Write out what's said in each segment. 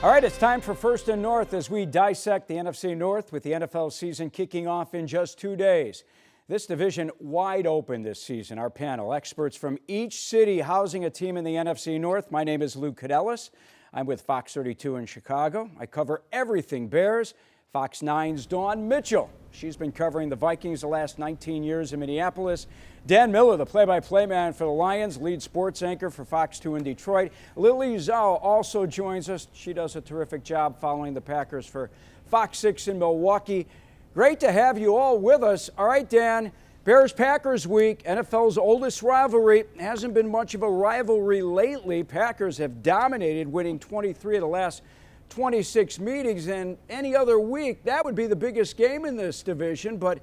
All right, it's time for First and North as we dissect the NFC North with the NFL season kicking off in just 2 days. This division wide open this season. Our panel, experts from each city housing a team in the NFC North. My name is Lou Canellis. I'm with Fox 32 in Chicago. I cover everything Bears. Fox 9's Dawn Mitchell. She's been covering the Vikings the last 19 years in Minneapolis. Dan Miller, the play-by-play man for the Lions, lead sports anchor for Fox 2 in Detroit. Lily Zhao also joins us. She does a terrific job following the Packers for Fox 6 in Milwaukee. Great to have you all with us. All right, Dan, Bears-Packers week, NFL's oldest rivalry. Hasn't been much of a rivalry lately. Packers have dominated, winning 23 of the last 26 meetings, and any other week, that would be the biggest game in this division, but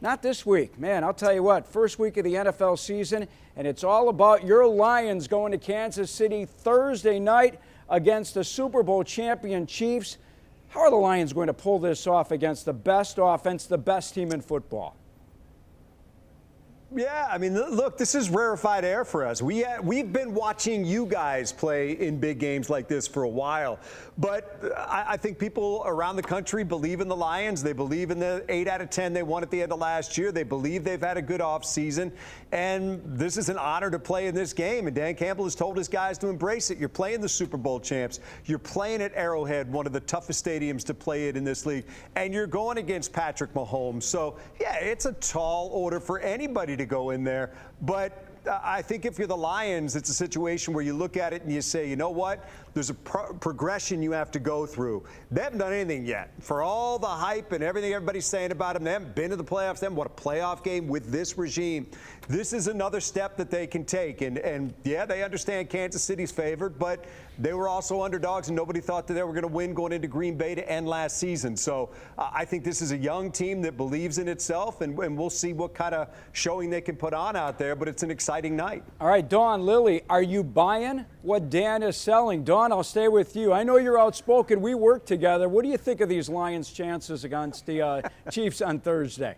not this week. Man, I'll tell you what, first week of the NFL season, and it's all about your Lions going to Kansas City Thursday night against the Super Bowl champion Chiefs. How are the Lions going to pull this off against the best offense, the best team in football? Yeah, I mean, look, this is rarefied air for us. We've been watching you guys play in big games like this for a while. But I think people around the country believe in the Lions. They believe in the 8 out of 10 they won at the end of last year. They believe they've had a good offseason. And this is an honor to play in this game. And Dan Campbell has told his guys to embrace it. You're playing the Super Bowl champs. You're playing at Arrowhead, one of the toughest stadiums to play it in this league. And you're going against Patrick Mahomes. So, yeah, it's a tall order for anybody to go in there. But I think if you're the Lions, it's a situation where you look at it and you say, you know what? There's a progression you have to go through. They haven't done anything yet. For all the hype and everything everybody's saying about them, they haven't been to the playoffs. They haven't won a playoff game with this regime. This is another step that they can take. And yeah, they understand Kansas City's favored, but they were also underdogs, and nobody thought that they were going to win going into Green Bay to end last season. So I think this is a young team that believes in itself, and we'll see what kind of showing they can put on out there, but it's an exciting night. All right, Dawn, Lily, are you buying what Dan is selling? Dawn, I'll stay with you. I know you're outspoken. We work together. What do you think of these Lions' chances against the Chiefs on Thursday?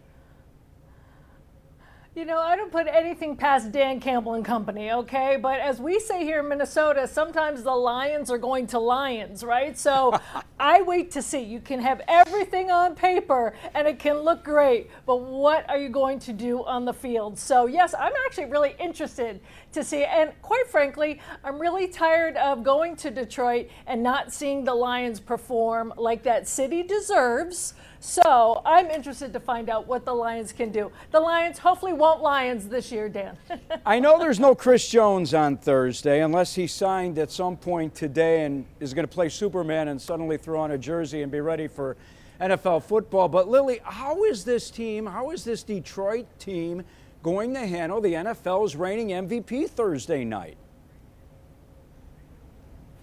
You know, I don't put anything past Dan Campbell and company, okay? But as we say here in Minnesota, sometimes the Lions are going to Lions, right? So I wait to see. You can have everything on paper and it can look great, but what are you going to do on the field? So yes, I'm actually really interested to see. And quite frankly, I'm really tired of going to Detroit and not seeing the Lions perform like that city deserves. So I'm interested to find out what the Lions can do. The Lions hopefully won't Lions this year, Dan. I know there's no Chris Jones on Thursday unless he signed at some point today and is going to play Superman and suddenly throw on a jersey and be ready for NFL football. But Lily, how is this Detroit team going to handle the NFL's reigning MVP Thursday night?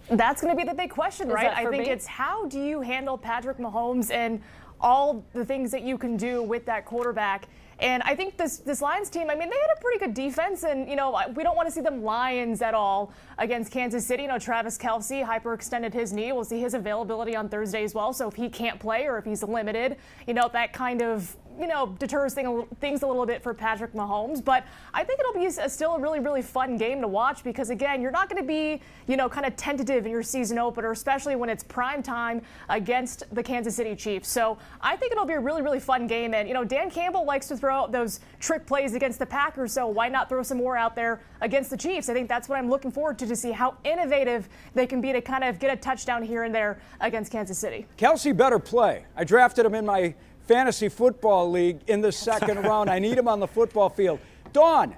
That's going to be the big question, right? I think it's how do you handle Patrick Mahomes and all the things that you can do with that quarterback. And I think this Lions team, I mean, they had a pretty good defense, and, you know, we don't want to see them Lions at all against Kansas City. You know, Travis Kelce hyperextended his knee. We'll see his availability on Thursday as well. So if he can't play or if he's limited, you know, that kind of, you know, deters things a little bit for Patrick Mahomes. But I think it'll be still a really, really fun game to watch because, again, you're not going to be, you know, kind of tentative in your season opener, especially when it's prime time against the Kansas City Chiefs. So I think it'll be a really, really fun game. And, you know, Dan Campbell likes to throw out those trick plays against the Packers, so why not throw some more out there against the Chiefs? I think that's what I'm looking forward to see how innovative they can be to kind of get a touchdown here and there against Kansas City. Kelce better play. I drafted him in my fantasy football league in the second round. I need him on the football field. Dawn,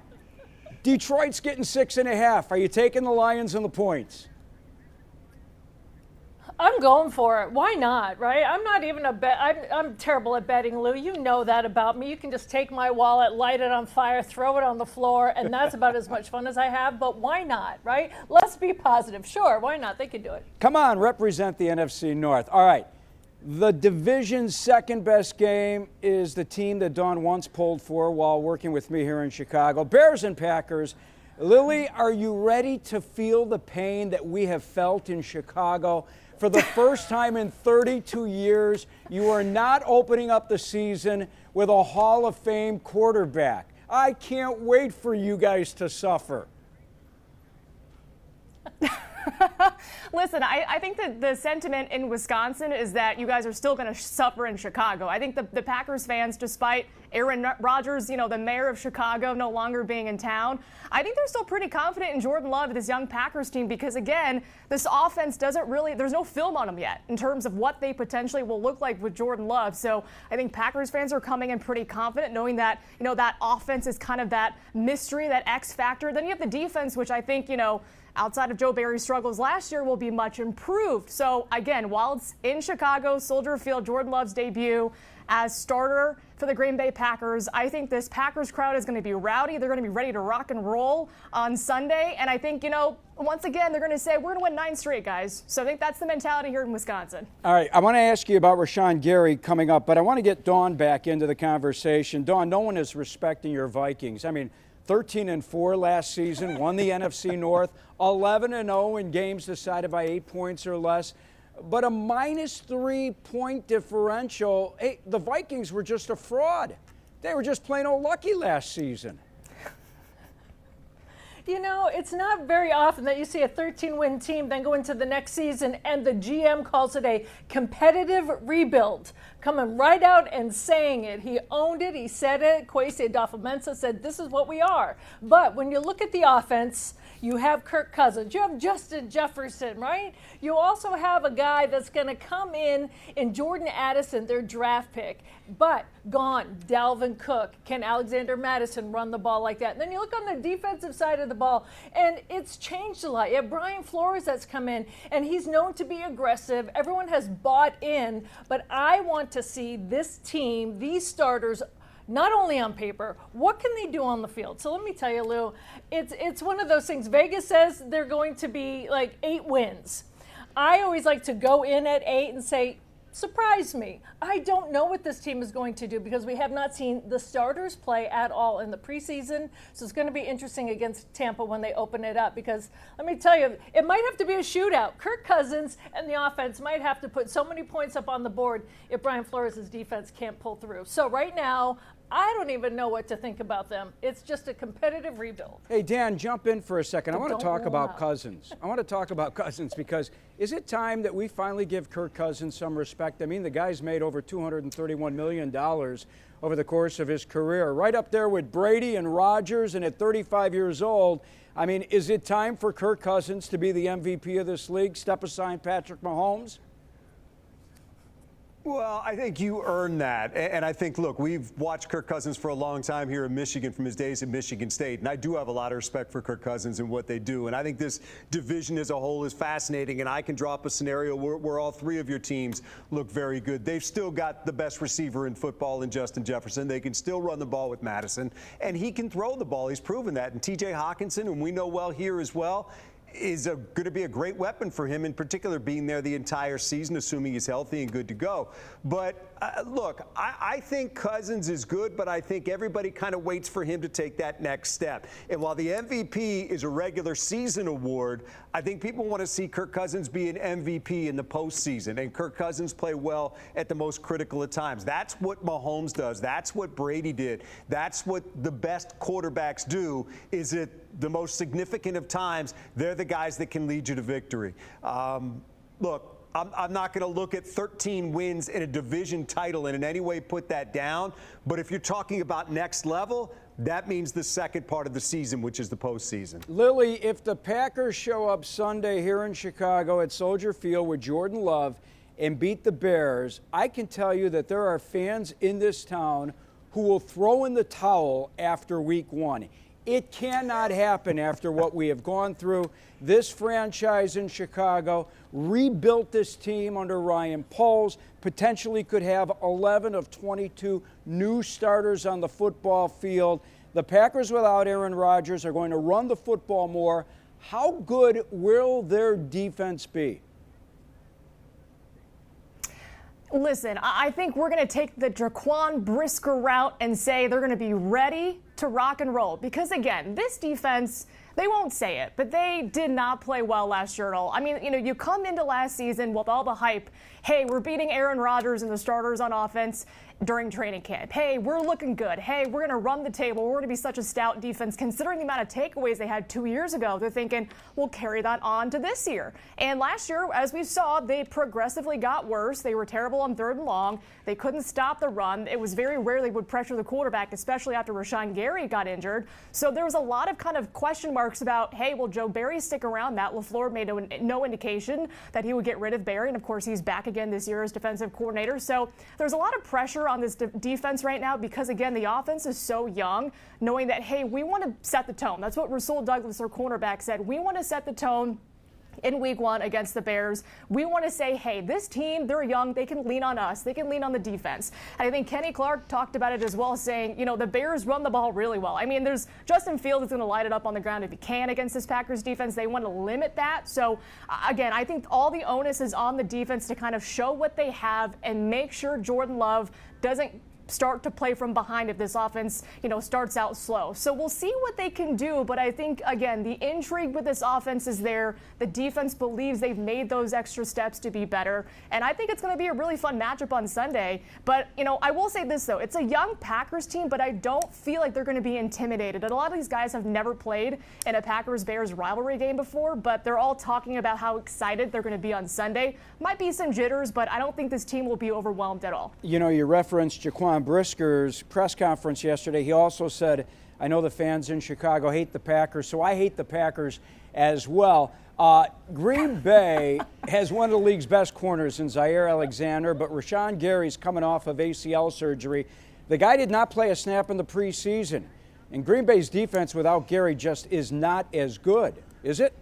Detroit's getting 6.5. Are you taking the Lions and the points? I'm going for it. Why not, right? I'm not even I'm terrible at betting, Lou. You know that about me. You can just take my wallet, light it on fire, throw it on the floor, and that's about as much fun as I have. But why not, right? Let's be positive. Sure, why not? They can do it. Come on, represent the NFC North. All right. The division's second best game is the team that Dawn once pulled for while working with me here in Chicago. Bears and Packers. Lily, are you ready to feel the pain that we have felt in Chicago? For the first time in 32 years, you are not opening up the season with a Hall of Fame quarterback. I can't wait for you guys to suffer. Listen, I think that the sentiment in Wisconsin is that you guys are still going to suffer in Chicago. I think the Packers fans, despite Aaron Rodgers, the mayor of Chicago, no longer being in town, I think they're still pretty confident in Jordan Love, this young Packers team, because, again, this offense there's no film on them yet in terms of what they potentially will look like with Jordan Love. So I think Packers fans are coming in pretty confident, knowing that, that offense is kind of that mystery, that X factor. Then you have the defense, which I think, outside of Joe Barry's struggles last year, will be much improved. So, again, while it's in Chicago, Soldier Field, Jordan Love's debut as starter for the Green Bay Packers, I think this Packers crowd is going to be rowdy. They're going to be ready to rock and roll on Sunday. And I think, once again, they're going to say, we're going to win 9 straight, guys. So I think that's the mentality here in Wisconsin. All right, I want to ask you about Rashawn Gary coming up, but I want to get Dawn back into the conversation. Dawn, no one is respecting your Vikings. I mean, 13-4 last season, won the NFC North, 11-0 in games decided by 8 points or less, but a -3 point differential. Hey, the Vikings were just a fraud. They were just plain old lucky last season. It's not very often that you see a 13-win team then go into the next season and the GM calls it a competitive rebuild. Coming right out and saying it. He owned it. He said it. Kwesi Adolfo-Mensah said, this is what we are. But when you look at the offense, you have Kirk Cousins. You have Justin Jefferson, right? You also have a guy that's going to come in Jordan Addison, their draft pick. But gone, Dalvin Cook. Can Alexander Mattison run the ball like that? And then you look on the defensive side of the ball, and it's changed a lot. You have Brian Flores that's come in, and he's known to be aggressive. Everyone has bought in, but I want to see this team, these starters, not only on paper, what can they do on the field? So let me tell you, Lou, it's one of those things. Vegas says they're going to be like 8 wins. I always like to go in at 8 and say, surprise me. I don't know what this team is going to do because we have not seen the starters play at all in the preseason. So it's going to be interesting against Tampa when they open it up because let me tell you, it might have to be a shootout. Kirk Cousins and the offense might have to put so many points up on the board if Brian Flores' defense can't pull through. So right now, I don't even know what to think about them. It's just a competitive rebuild. Hey, Dan, jump in for a second. I want to talk about Cousins. I want to talk about Cousins because is it time that we finally give Kirk Cousins some respect? I mean, the guy's made over $231 million over the course of his career, right up there with Brady and Rodgers, and at 35 years old, I mean, is it time for Kirk Cousins to be the MVP of this league, step aside Patrick Mahomes? Well, I think you earned that. And I think, look, we've watched Kirk Cousins for a long time here in Michigan from his days at Michigan State. And I do have a lot of respect for Kirk Cousins and what they do. And I think this division as a whole is fascinating. And I can draw up a scenario where all 3 of your teams look very good. They've still got the best receiver in football in Justin Jefferson. They can still run the ball with Madison. And he can throw the ball. He's proven that. And T.J. Hawkinson, whom we know well here as well, is going to be a great weapon for him, in particular being there the entire season, assuming he's healthy and good to go. But look, I think Cousins is good, but I think everybody kind of waits for him to take that next step. And while the MVP is a regular season award, I think people want to see Kirk Cousins be an MVP in the postseason, and Kirk Cousins play well at the most critical of times. That's what Mahomes does. That's what Brady did. That's what the best quarterbacks do, is at the most significant of times, they're the guys that can lead you to victory. Look, I'm not going to look at 13 wins in a division title and in any way put that down. But if you're talking about next level, that means the second part of the season, which is the postseason. Lily, if the Packers show up Sunday here in Chicago at Soldier Field with Jordan Love and beat the Bears, I can tell you that there are fans in this town who will throw in the towel after week 1. It cannot happen after what we have gone through. This franchise in Chicago rebuilt this team under Ryan Poles, potentially could have 11 of 22 new starters on the football field. The Packers without Aaron Rodgers are going to run the football more. How good will their defense be? Listen, I think we're going to take the Jaquan Brisker route and say they're going to be ready to rock and roll. Because again, this defense, they won't say it, but they did not play well last year at all. I mean, you come into last season with all the hype. Hey, we're beating Aaron Rodgers and the starters on offense during training camp. Hey, we're looking good. Hey, we're going to run the table. We're going to be such a stout defense. Considering the amount of takeaways they had 2 years ago, they're thinking, we'll carry that on to this year. And last year, as we saw, they progressively got worse. They were terrible on 3rd and long. They couldn't stop the run. It was very rare they would pressure the quarterback, especially after Rashawn Gary got injured. So there was a lot of kind of question marks about, hey, will Joe Barry stick around? Matt LaFleur made no indication that he would get rid of Barry. And of course, he's back again this year as defensive coordinator. So there's a lot of pressure on this defense right now because, again, the offense is so young, knowing that, hey, we want to set the tone. That's what Rasul Douglas, their cornerback, said. We want to set the tone in week 1 against the Bears. We want to say, hey, this team, they're young. They can lean on us. They can lean on the defense. And I think Kenny Clark talked about it as well, saying, the Bears run the ball really well. I mean, there's Justin Fields is going to light it up on the ground if he can against this Packers defense. They want to limit that. So, again, I think all the onus is on the defense to kind of show what they have and make sure Jordan Love doesn't start to play from behind if this offense, starts out slow. So we'll see what they can do. But I think, again, the intrigue with this offense is there. The defense believes they've made those extra steps to be better. And I think it's going to be a really fun matchup on Sunday. But, I will say this, though. It's a young Packers team, but I don't feel like they're going to be intimidated. And a lot of these guys have never played in a Packers-Bears rivalry game before, but they're all talking about how excited they're going to be on Sunday. Might be some jitters, but I don't think this team will be overwhelmed at all. You referenced Jaquan Brisker's press conference yesterday. He also said, I know the fans in Chicago hate the Packers, so I hate the Packers as well. Green Bay has one of the league's best corners in Zaire Alexander, but Rashawn Gary's coming off of ACL surgery. The guy did not play a snap in the preseason. And Green Bay's defense without Gary just is not as good, is it?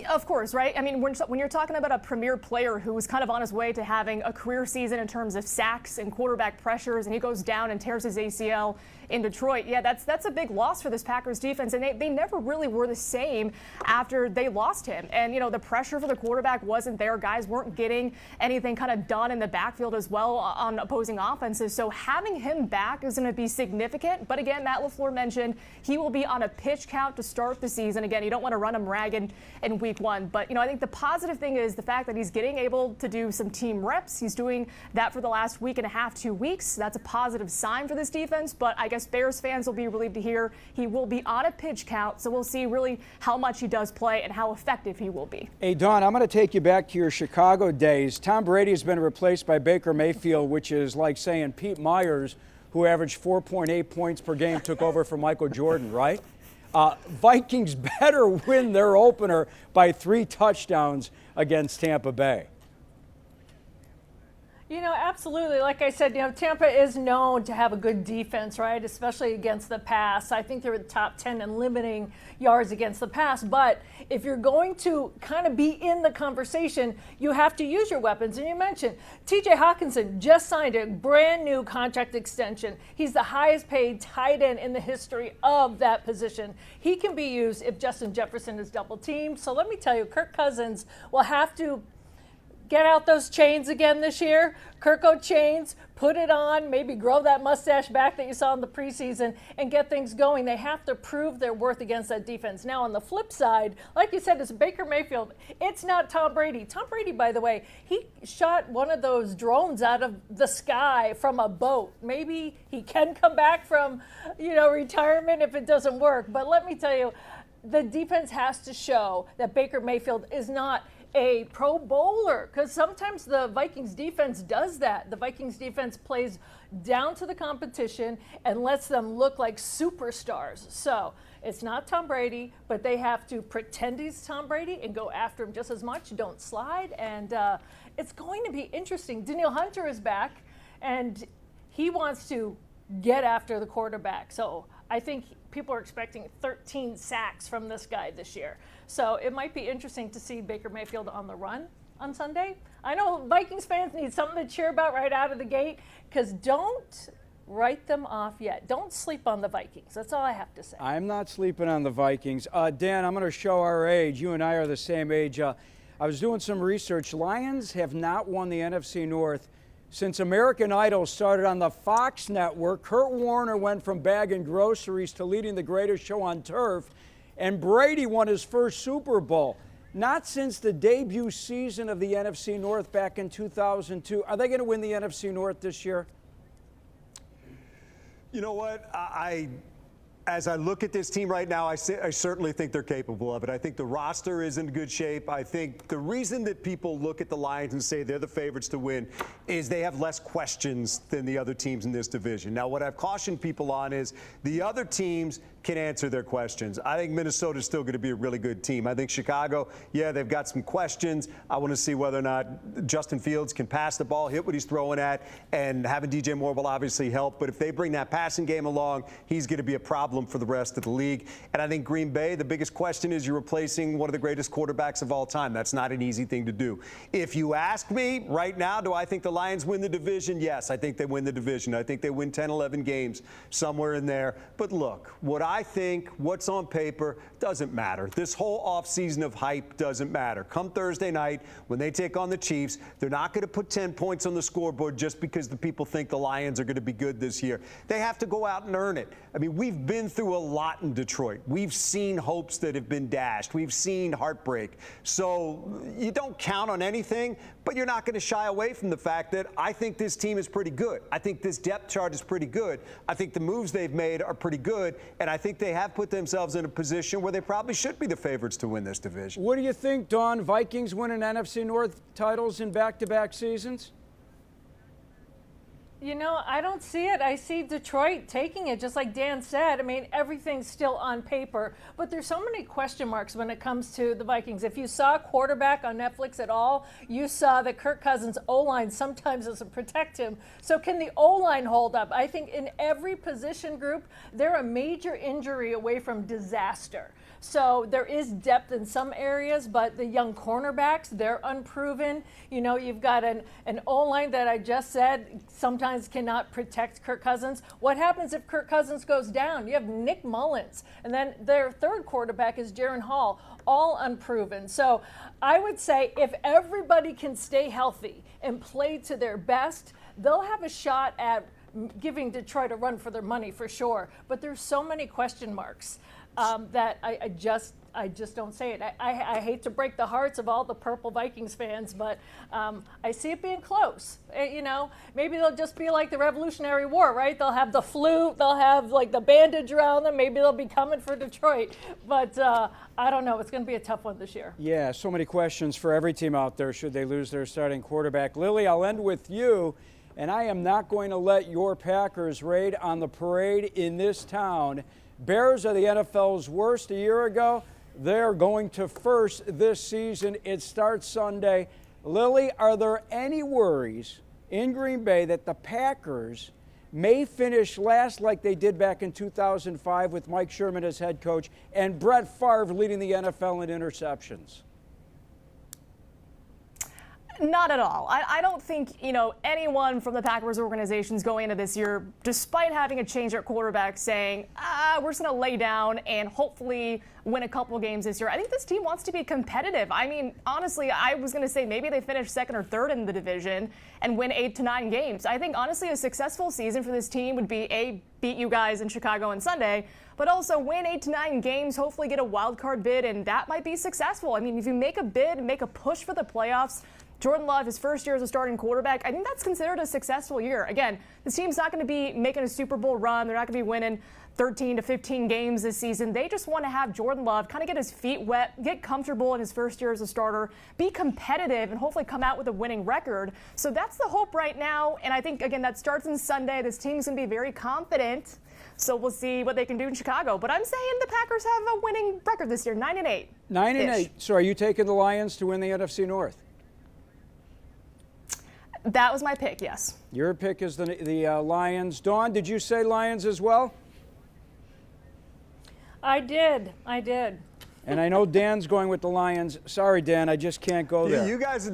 Of course, right? I mean, when you're talking about a premier player who was kind of on his way to having a career season in terms of sacks and quarterback pressures, and he goes down and tears his ACL in Detroit, yeah, that's a big loss for this Packers defense. And they never really were the same after they lost him. And, the pressure for the quarterback wasn't there. Guys weren't getting anything kind of done in the backfield as well on opposing offenses. So having him back is going to be significant. But again, Matt LaFleur mentioned he will be on a pitch count to start the season. Again, you don't want to run him ragged in week 1. But, I think the positive thing is the fact that he's getting able to do some team reps. He's doing that for the last week and a half, 2 weeks. That's a positive sign for this defense. But I guess Bears fans will be relieved to hear he will be on a pitch count. So we'll see really how much he does play and how effective he will be. Hey, Dawn, I'm going to take you back to your Chicago days. Tom Brady has been replaced by Baker Mayfield, which is like saying Pete Myers, who averaged 4.8 points per game, took over for Michael Jordan, right? Vikings better win their opener by 3 touchdowns against Tampa Bay. Absolutely. Like I said, Tampa is known to have a good defense, right? Especially against the pass. I think they're the top 10 in limiting yards against the pass. But if you're going to kind of be in the conversation, you have to use your weapons. And you mentioned TJ Hawkinson just signed a brand new contract extension. He's the highest paid tight end in the history of that position. He can be used if Justin Jefferson is double teamed. So let me tell you, Kirk Cousins will have to get out those chains again this year. Kirko chains, put it on, maybe grow that mustache back that you saw in the preseason and get things going. They have to prove their worth against that defense. Now, on the flip side, like you said, it's Baker Mayfield. It's not Tom Brady. Tom Brady, by the way, he shot one of those drones out of the sky from a boat. Maybe he can come back from, retirement if it doesn't work. But let me tell you, the defense has to show that Baker Mayfield is not a Pro Bowler, because sometimes the Vikings defense does that. The Vikings defense plays down to the competition and lets them look like superstars. So it's not Tom Brady, but they have to pretend he's Tom Brady and go after him just as much. Don't slide. And it's going to be interesting. Danielle Hunter is back, and he wants to get after the quarterback. So I think people are expecting 13 sacks from this guy this year. So it might be interesting to see Baker Mayfield on the run on Sunday. I know Vikings fans need something to cheer about right out of the gate, because don't write them off yet. Don't sleep on the Vikings. That's all I have to say. I'm not sleeping on the Vikings. Dan, I'm going to show our age. You and I are the same age. I was doing some research. Lions have not won the NFC North Since American Idol started on the Fox network, Kurt Warner went from bagging groceries to leading the greatest show on turf, and Brady won his first Super Bowl. Not since the debut season of the NFC North back in 2002. Are they going to win the NFC North this year? You know what? As I look at this team right now, I certainly think they're capable of it. I think the roster is in good shape. I think the reason that people look at the Lions and say they're the favorites to win is they have less questions than the other teams in this division. Now, what I've cautioned people on is the other teams can answer their questions. I think Minnesota's still going to be a really good team. I think Chicago, yeah, they've got some questions. I want to see whether or not Justin Fields can pass the ball, hit what he's throwing at, and having DJ Moore will obviously help. But if they bring that passing game along, he's going to be a problem for the rest of the league. And I think Green Bay, the biggest question is you're replacing one of the greatest quarterbacks of all time. That's not an easy thing to do. If you ask me right now, do I think the Lions win the division? Yes, I think they win the division. I think they win 10, 11 games, somewhere in there. But look, what I think, what's on paper, doesn't matter. This whole offseason of hype doesn't matter. Come Thursday night, when they take on the Chiefs, they're not going to put 10 points on the scoreboard just because the people think the Lions are going to be good this year. They have to go out and earn it. I mean, we've been through a lot in Detroit. We've seen hopes that have been dashed. We've seen heartbreak. So you don't count on anything, but you're not going to shy away from the fact that I think this team is pretty good. I think this depth chart is pretty good. I think the moves they've made are pretty good, and I think they have put themselves in a position where they probably should be the favorites to win this division. What do you think, Dawn? Vikings winning NFC North titles in back-to-back seasons? You know, I don't see it. I see Detroit taking it, just like Dan said. I mean, everything's still on paper, but there's so many question marks when it comes to the Vikings. If you saw Quarterback on Netflix at all, you saw that Kirk Cousins' O-line sometimes doesn't protect him. So can the O-line hold up? I think in every position group, they're a major injury away from disaster. So there is depth in some areas, but the young cornerbacks, they're unproven. You know, you've got an O-line that I just said sometimes cannot protect Kirk Cousins. What happens if Kirk Cousins goes down? You have Nick Mullins, and then their third quarterback is Jaron Hall, all unproven. So I would say if everybody can stay healthy and play to their best, they'll have a shot at giving Detroit a run for their money for sure. But there's so many question marks. That I just don't say it. I hate to break the hearts of all the purple Vikings fans, but I see it being close. You know, maybe they'll just be like the Revolutionary War, right? They'll have the flute, they'll have like the bandage around them. Maybe they'll be coming for Detroit, but I don't know. It's going to be a tough one this year. Yeah, so many questions for every team out there should they lose their starting quarterback. Lily, I'll end with you, and I am not going to let your Packers raid on the parade in this town. Bears are the NFL's worst a year ago. They're going to first this season. It starts Sunday. Lily, are there any worries in Green Bay that the Packers may finish last like they did back in 2005 with Mike Sherman as head coach and Brett Favre leading the NFL in interceptions? Not at all. I don't think, anyone from the Packers organization is going into this year, despite having a change at quarterback, saying, we're just going to lay down and hopefully win a couple games this year. I think this team wants to be competitive. I mean, honestly, I was going to say maybe they finish second or third in the division and win 8 to 9 games. I think, honestly, a successful season for this team would be, beat you guys in Chicago on Sunday, but also win 8 to 9 games, hopefully get a wild card bid, and that might be successful. I mean, if you make a bid, make a push for the playoffs, Jordan Love, his first year as a starting quarterback, I think that's considered a successful year. Again, this team's not going to be making a Super Bowl run. They're not going to be winning 13 to 15 games this season. They just want to have Jordan Love kind of get his feet wet, get comfortable in his first year as a starter, be competitive, and hopefully come out with a winning record. So that's the hope right now. And I think, again, that starts on Sunday. This team's going to be very confident. So we'll see what they can do in Chicago. But I'm saying the Packers have a winning record this year, 9-8. 9-8. So are you taking the Lions to win the NFC North? That was my pick, yes. Your pick is the Lions. Dawn, did you say Lions as well? I did. And I know Dan's going with the Lions. Sorry, Dan, I just can't go there. You guys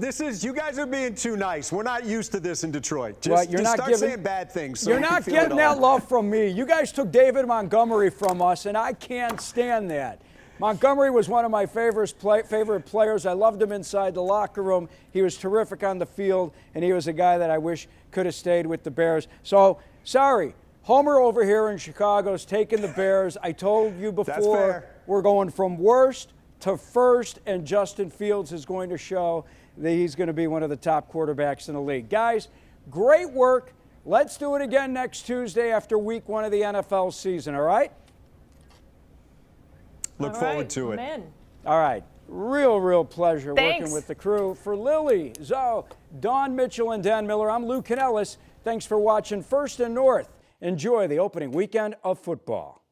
are being too nice. We're not used to this in Detroit. Just start saying bad things. So you're not getting that love from me. You guys took David Montgomery from us, and I can't stand that. Montgomery was one of my favorite players. I loved him inside the locker room. He was terrific on the field, and he was a guy that I wish could have stayed with the Bears. So, sorry, Homer over here in Chicago's taking the Bears. I told you before, we're going from worst to first, and Justin Fields is going to show that he's going to be one of the top quarterbacks in the league. Guys, great work. Let's do it again next Tuesday after week 1 of the NFL season, all right? Look forward to it. All right. Real pleasure working with the crew. For Lily, Zoe, Dawn Mitchell, and Dan Miller, I'm Lou Canellis. Thanks for watching First and North. Enjoy the opening weekend of football.